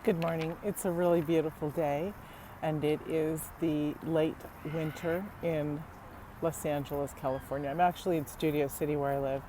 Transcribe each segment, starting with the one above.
Good morning. It's a really beautiful day, and it is the late winter in Los Angeles, California. I'm actually in Studio City where I live,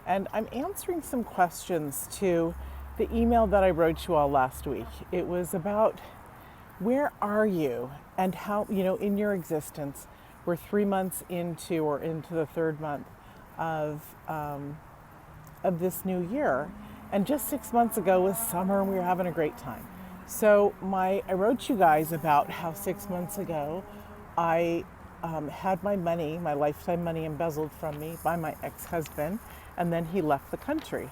and I'm answering some questions to the email that I wrote you all last week. It was about where are you and how, in your existence, we're 3 months into or into the third month of this new year. And just 6 months ago was summer and we were having a great time. So I wrote you guys about how 6 months ago I had my money, my lifetime money embezzled from me by my ex-husband, and then he left the country.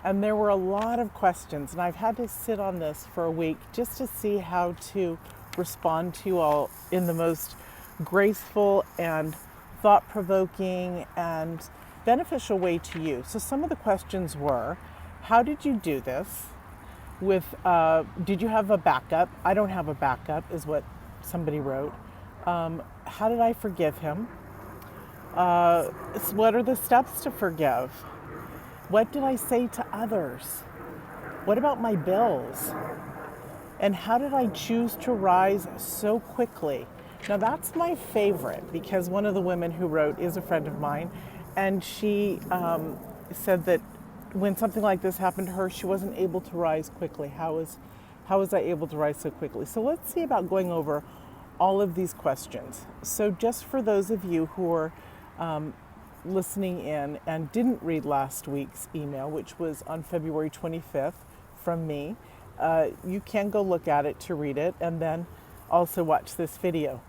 And there were a lot of questions, and I've had to sit on this for a week just to see how to respond to you all in the most graceful and thought-provoking and beneficial way to you. So some of the questions were, how did you do this? Did you have a backup? I don't have a backup, is what somebody wrote. How did I forgive him? What are the steps to forgive? What did I say to others? What about my bills? And how did I choose to rise so quickly? Now that's my favorite, because one of the women who wrote is a friend of mine, and she said that when something like this happened to her, she wasn't able to rise quickly. How was I able to rise so quickly? So let's see about going over all of these questions. So just for those of you who are listening in and didn't read last week's email, which was on February 25th from me, you can go look at it to read it and then also watch this video.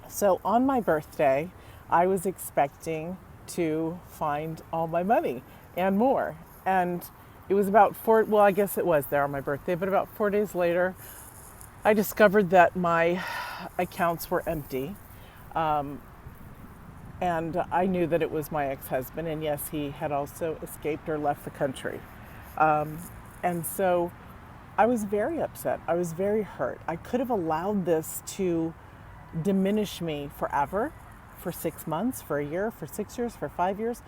So on my birthday, I was expecting to find all my money and more. And it was about I guess it was there on my birthday, but about 4 days later, I discovered that my accounts were empty. And I knew that it was my ex-husband, and yes, he had also escaped or left the country. And so I was very upset. I was very hurt. I could have allowed this to diminish me forever, for 6 months, for a year, for 6 years, for 5 years.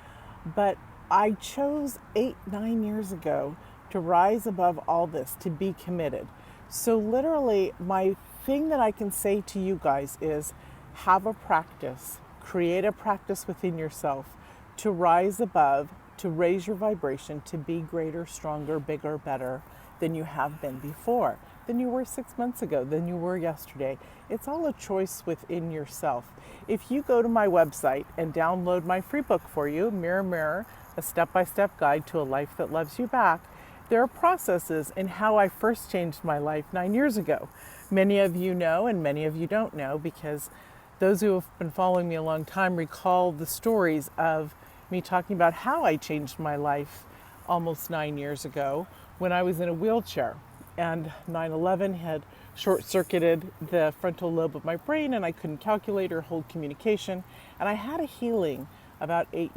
But I chose 8-9 years ago to rise above all this, to be committed. So literally, my thing that I can say to you guys is have a practice, create a practice within yourself to rise above, to raise your vibration, to be greater, stronger, bigger, better than you have been before, than you were 6 months ago, than you were yesterday. It's all a choice within yourself. If you go to my website and download my free book for you, Mirror, Mirror, a step-by-step guide to a life that loves you back, there are processes in how I first changed my life 9 years ago. Many of you know and many of you don't know, because those who have been following me a long time recall the stories of me talking about how I changed my life almost 9 years ago when I was in a wheelchair, and 9/11 had short-circuited the frontal lobe of my brain, and I couldn't calculate or hold communication. And I had a healing about 9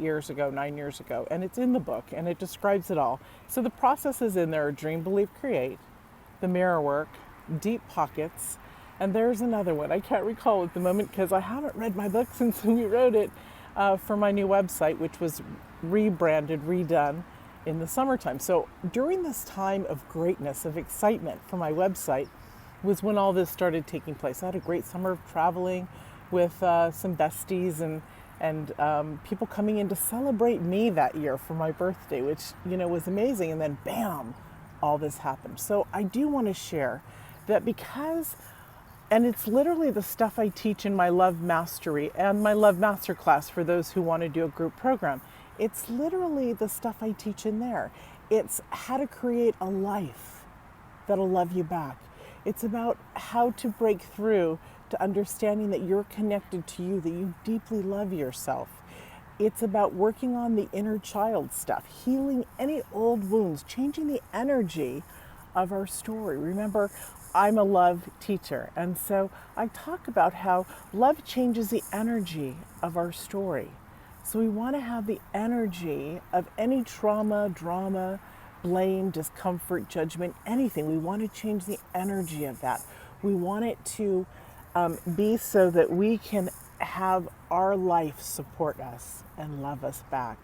years ago, and it's in the book, and it describes it all. So the processes in there are dream, believe, create, the mirror work, deep pockets, and there's another one. I can't recall at the moment because I haven't read my book since we wrote it for my new website, which was rebranded, redone in the summertime. So during this time of greatness, of excitement for my website, was when all this started taking place. I had a great summer of traveling with some besties and people coming in to celebrate me that year for my birthday, which, was amazing. And then bam, all this happened. So I do want to share that and it's literally the stuff I teach in my Love Mastery and my Love Masterclass for those who want to do a group program. It's literally the stuff I teach in there. It's how to create a life that'll love you back. It's about how to break through to understanding that you're connected to you, that you deeply love yourself. It's about working on the inner child stuff, healing any old wounds, changing the energy of our story. Remember, I'm a love teacher, and so I talk about how love changes the energy of our story. So we want to have the energy of any trauma, drama, blame, discomfort, judgment, anything. We want to change the energy of that. We want it to be so that we can have our life support us and love us back.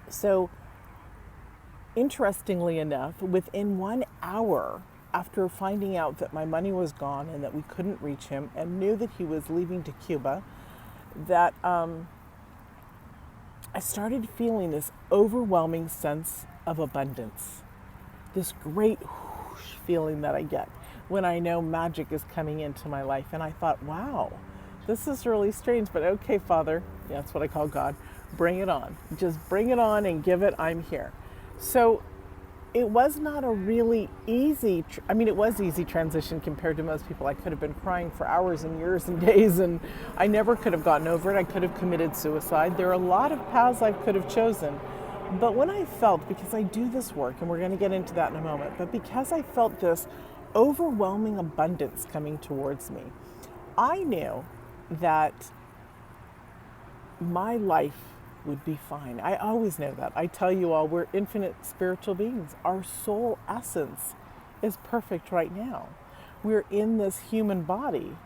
So interestingly enough, within 1 hour after finding out that my money was gone and that we couldn't reach him and knew that he was leaving to Cuba, that I started feeling this overwhelming sense of abundance, this great whoosh feeling that I get when I know magic is coming into my life. And I thought, wow, this is really strange, but okay, Father, yeah, that's what I call God, bring it on. Just bring it on and give it, I'm here. So it was not a really easy, it was easy transition compared to most people. I could have been crying for hours and years and days, and I never could have gotten over it. I could have committed suicide. There are a lot of paths I could have chosen. But when I felt, because I do this work, and we're going to get into that in a moment, but because I felt this overwhelming abundance coming towards me, I knew that my life would be fine. I always know that. I tell you all, we're infinite spiritual beings. Our soul essence is perfect right now. We're in this human body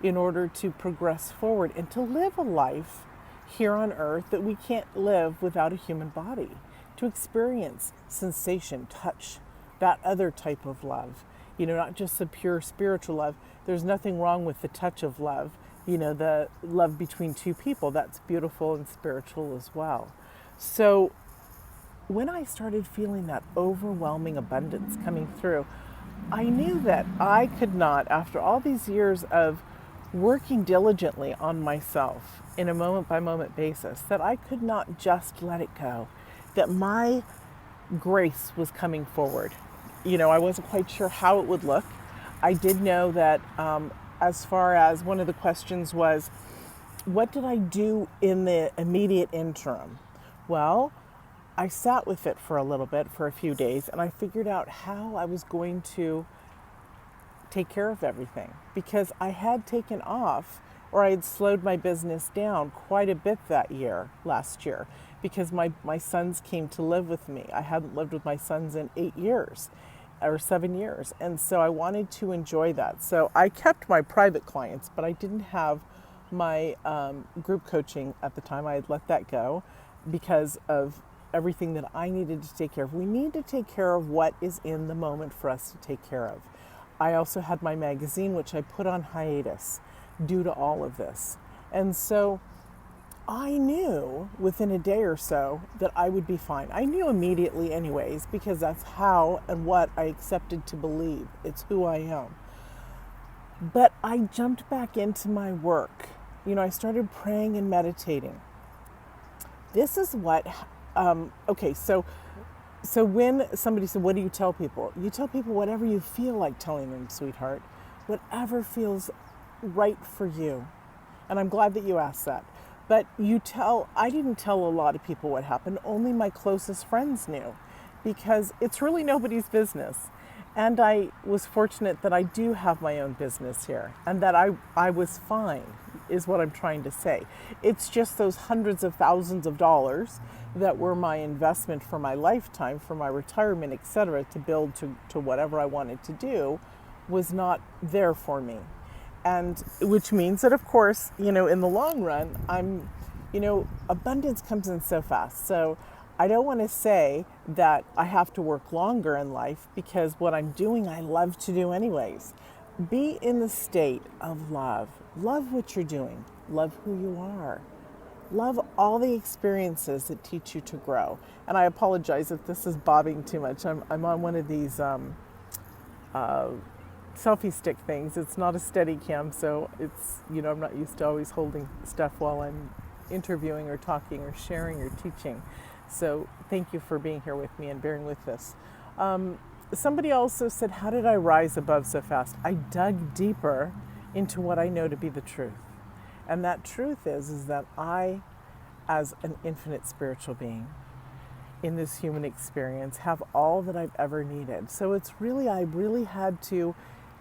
in order to progress forward and to live a life here on earth that we can't live without a human body, to experience sensation, touch, that other type of love. Not just the pure spiritual love. There's nothing wrong with the touch of love. The love between two people, that's beautiful and spiritual as well. So when I started feeling that overwhelming abundance coming through, I knew that I could not, after all these years of working diligently on myself in a moment by moment basis, that I could not just let it go, that my grace was coming forward. I wasn't quite sure how it would look. I did know that as far as one of the questions was, what did I do in the immediate interim? Well, I sat with it for a little bit, for a few days, and I figured out how I was going to take care of everything, because I had taken off, or I had slowed my business down quite a bit last year, because my sons came to live with me. I hadn't lived with my sons in 8 years. Or 7 years. And so I wanted to enjoy that. So I kept my private clients, but I didn't have my group coaching at the time. I had let that go because of everything that I needed to take care of. We need to take care of what is in the moment for us to take care of. I also had my magazine, which I put on hiatus due to all of this. And so I knew within a day or so that I would be fine. I knew immediately anyways, because that's how and what I accepted to believe. It's who I am. But I jumped back into my work. I started praying and meditating. This is what, so when somebody said, what do you tell people? You tell people whatever you feel like telling them, sweetheart. Whatever feels right for you. And I'm glad that you asked that. But I didn't tell a lot of people what happened. Only my closest friends knew, because it's really nobody's business. And I was fortunate that I do have my own business here, and that I was fine, is what I'm trying to say. It's just those hundreds of thousands of dollars that were my investment for my lifetime, for my retirement, etc., to build to whatever I wanted to do, was not there for me. And which means that, of course, in the long run, abundance comes in so fast. So I don't want to say that I have to work longer in life, because what I'm doing, I love to do anyways. Be in the state of love. Love what you're doing. Love who you are. Love all the experiences that teach you to grow. And I apologize if this is bobbing too much. I'm on one of these selfie stick things. It's not a steady cam, so it's, I'm not used to always holding stuff while I'm interviewing or talking or sharing or teaching. So thank you for being here with me and bearing with this. Somebody also said, how did I rise above so fast? I dug deeper into what I know to be the truth. And that truth is that I, as an infinite spiritual being in this human experience, have all that I've ever needed. So I really had to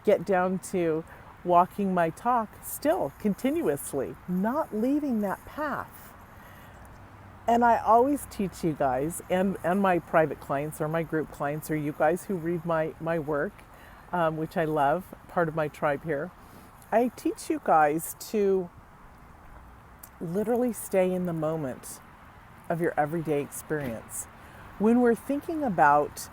get down to walking my talk still continuously, not leaving that path. And I always teach you guys and my private clients or my group clients or you guys who read my work, which I love, part of my tribe here. I teach you guys to literally stay in the moment of your everyday experience. When we're thinking about,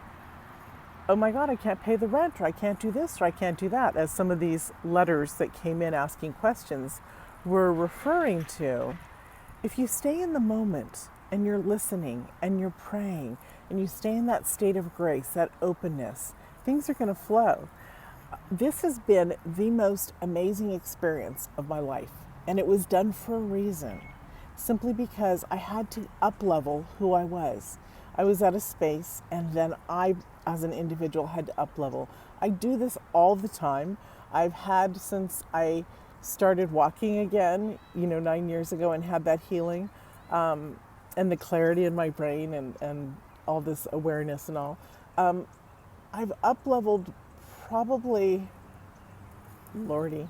oh my God, I can't pay the rent, or I can't do this, or I can't do that, as some of these letters that came in asking questions were referring to, if you stay in the moment and you're listening and you're praying and you stay in that state of grace, that openness, things are going to flow. This has been the most amazing experience of my life, and it was done for a reason, simply because I had to up-level who I was. I was at a space, and then I, as an individual, had to up-level. I do this all the time. I've had since I started walking again, 9 years ago, and had that healing, and the clarity in my brain, and all this awareness and all. I've up-leveled probably, Lordy,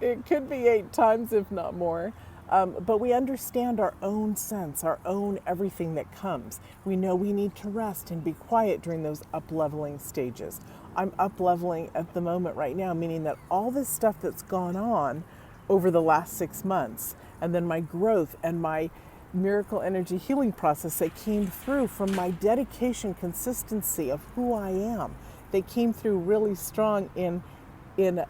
it could be 8 times, if not more. But we understand our own sense, our own everything that comes. We know we need to rest and be quiet during those up-leveling stages. I'm up-leveling at the moment right now, meaning that all this stuff that's gone on over the last 6 months, and then my growth and my miracle energy healing process that came through from my dedication, consistency of who I am. They came through really strong in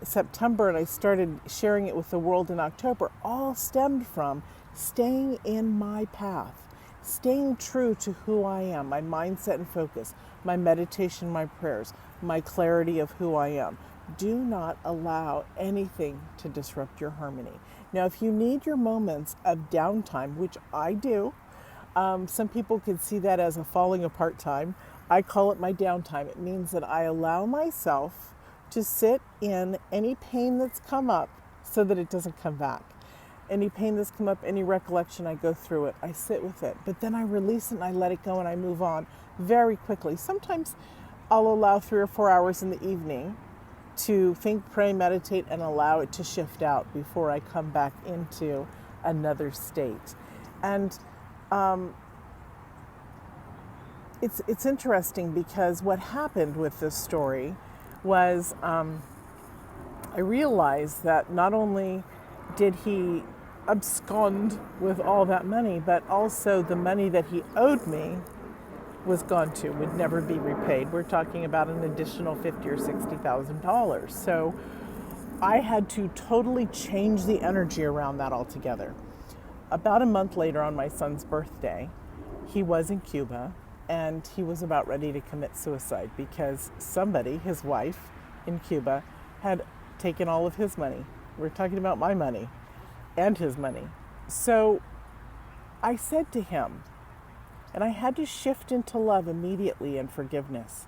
September, and I started sharing it with the world in October, all stemmed from staying in my path, staying true to who I am, my mindset and focus, my meditation, my prayers, my clarity of who I am. Do not allow anything to disrupt your harmony. Now, if you need your moments of downtime, which I do, some people could see that as a falling apart time. I call it my downtime. It means that I allow myself to sit in any pain that's come up so that it doesn't come back. Any pain that's come up, any recollection, I go through it. I sit with it. But then I release it and I let it go and I move on very quickly. Sometimes I'll allow 3 or 4 hours in the evening to think, pray, meditate, and allow it to shift out before I come back into another state. And it's interesting because what happened with this story was I realized that not only did he abscond with all that money, but also the money that he owed me was gone too, would never be repaid. We're talking about an additional $50,000 or $60,000. So I had to totally change the energy around that altogether. About a month later, on my son's birthday, he was in Cuba and he was about ready to commit suicide because somebody, his wife in Cuba, had taken all of his money. We're talking about my money and his money. So I said to him, and I had to shift into love immediately and forgiveness,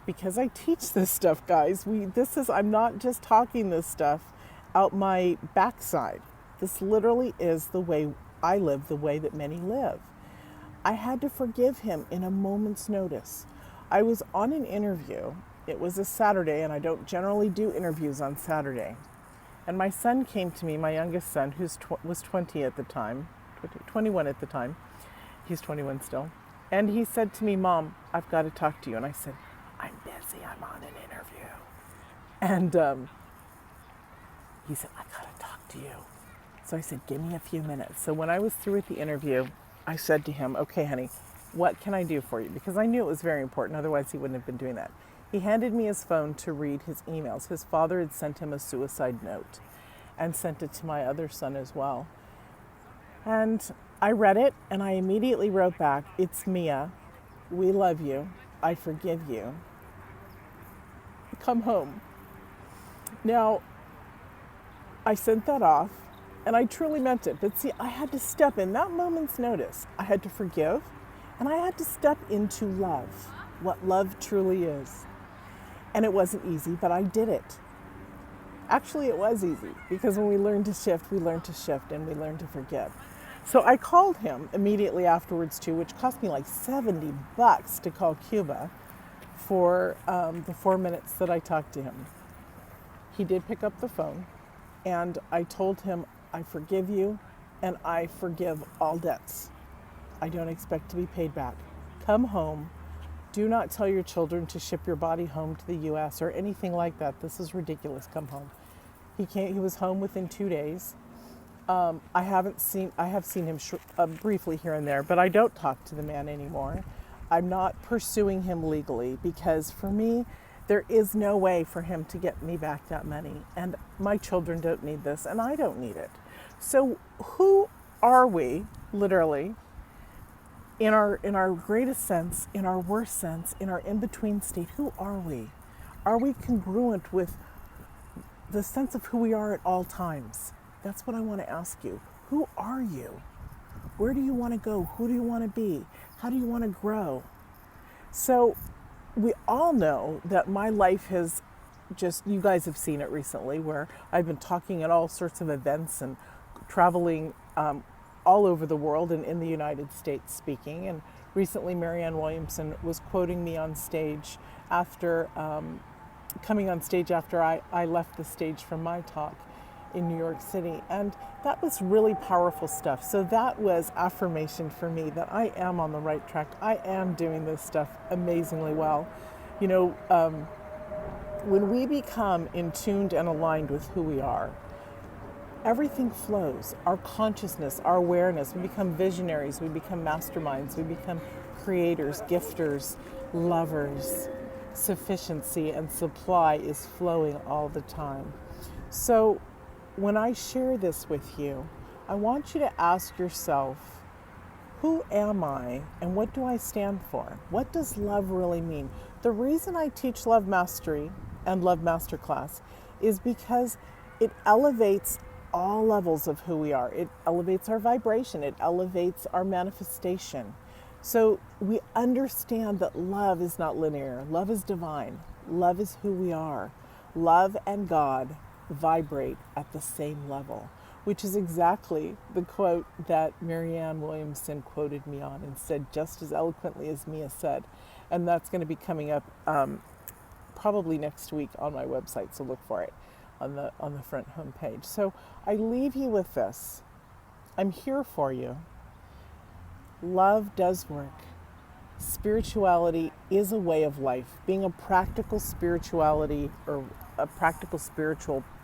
because I teach this stuff, guys. I'm not just talking this stuff out my backside. This literally is the way I live, the way that many live. I had to forgive him in a moment's notice. I was on an interview. It was a Saturday, and I don't generally do interviews on Saturday. And my son came to me, my youngest son, who was 20 at the time, 21 at the time. He's 21 still. And he said to me, "Mom, I've got to talk to you." And I said, "I'm busy, I'm on an interview." And he said, "I got to talk to you." So I said, "Give me a few minutes." So when I was through with the interview, I said to him, "Okay, honey, what can I do for you?" Because I knew it was very important, otherwise he wouldn't have been doing that. He handed me his phone to read his emails. His father had sent him a suicide note and sent it to my other son as well. And I read it and I immediately wrote back, "It's Mia. We love you. I forgive you. Come home." Now, I sent that off and I truly meant it. But see, I had to step in that moment's notice. I had to forgive and I had to step into love, what love truly is. And it wasn't easy, but I did it. Actually, it was easy because when we learn to shift, we learn to shift and we learn to forgive. So I called him immediately afterwards too, which cost me like $70 to call Cuba for the 4 minutes that I talked to him. He did pick up the phone and I told him, "I forgive you and I forgive all debts. I don't expect to be paid back. Come home. Do not tell your children to ship your body home to the U.S. or anything like that. This is ridiculous. Come home." He was home within 2 days. I have seen him briefly here and there, but I don't talk to the man anymore. I'm not pursuing him legally because for me, there is no way for him to get me back that money. And my children don't need this and I don't need it. So who are we, literally, in our greatest sense, in our worst sense, in our in-between state? Who are we? Are we congruent with the sense of who we are at all times? That's what I want to ask you. Who are you? Where do you want to go? Who do you want to be? How do you want to grow? So we all know that my life has just, you guys have seen it recently, where I've been talking at all sorts of events and traveling all over the world and in the United States speaking. And recently Marianne Williamson was quoting me on stage after, coming on stage after I left the stage from my talk in New York City. And that was really powerful stuff. So that was affirmation for me that I am on the right track. I am doing this stuff amazingly well. You know, when we become in tuned and aligned with who we are, everything flows. Our consciousness, our awareness, we become visionaries, we become masterminds, we become creators, gifters, lovers. Sufficiency and supply is flowing all the time. So when I share this with you, I want you to ask yourself, who am I and what do I stand for? What does love really mean? The reason I teach Love Mastery and Love Masterclass is because it elevates all levels of who we are. It elevates our vibration. It elevates our manifestation. So we understand that love is not linear. Love is divine. Love is who we are. Love and God vibrate at the same level, which is exactly the quote that Marianne Williamson quoted me on and said just as eloquently as Mia said. And that's going to be coming up probably next week on my website, so look for it on the front homepage. So I leave you with this. I'm here for you. Love does work. Spirituality is a way of life. Being a practical spirituality or a practical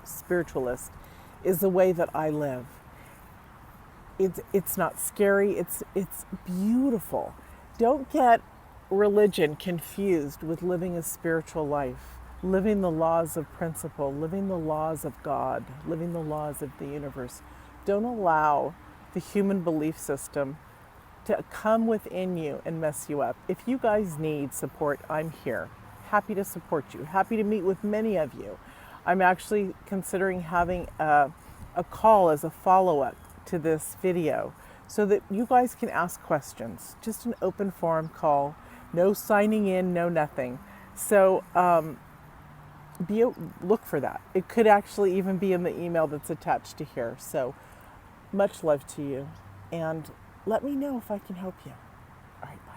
spiritualist is the way that I live. It's not scary. It's beautiful. Don't get religion confused with living a spiritual life, living the laws of principle, living the laws of God, living the laws of the universe. Don't allow the human belief system to come within you and mess you up. If you guys need support, I'm here. Happy to support you. Happy to meet with many of you. I'm actually considering having a call as a follow-up to this video so that you guys can ask questions. Just an open forum call. No signing in, no nothing. So look for that. It could actually even be in the email that's attached to here. So much love to you. And let me know if I can help you. All right, bye.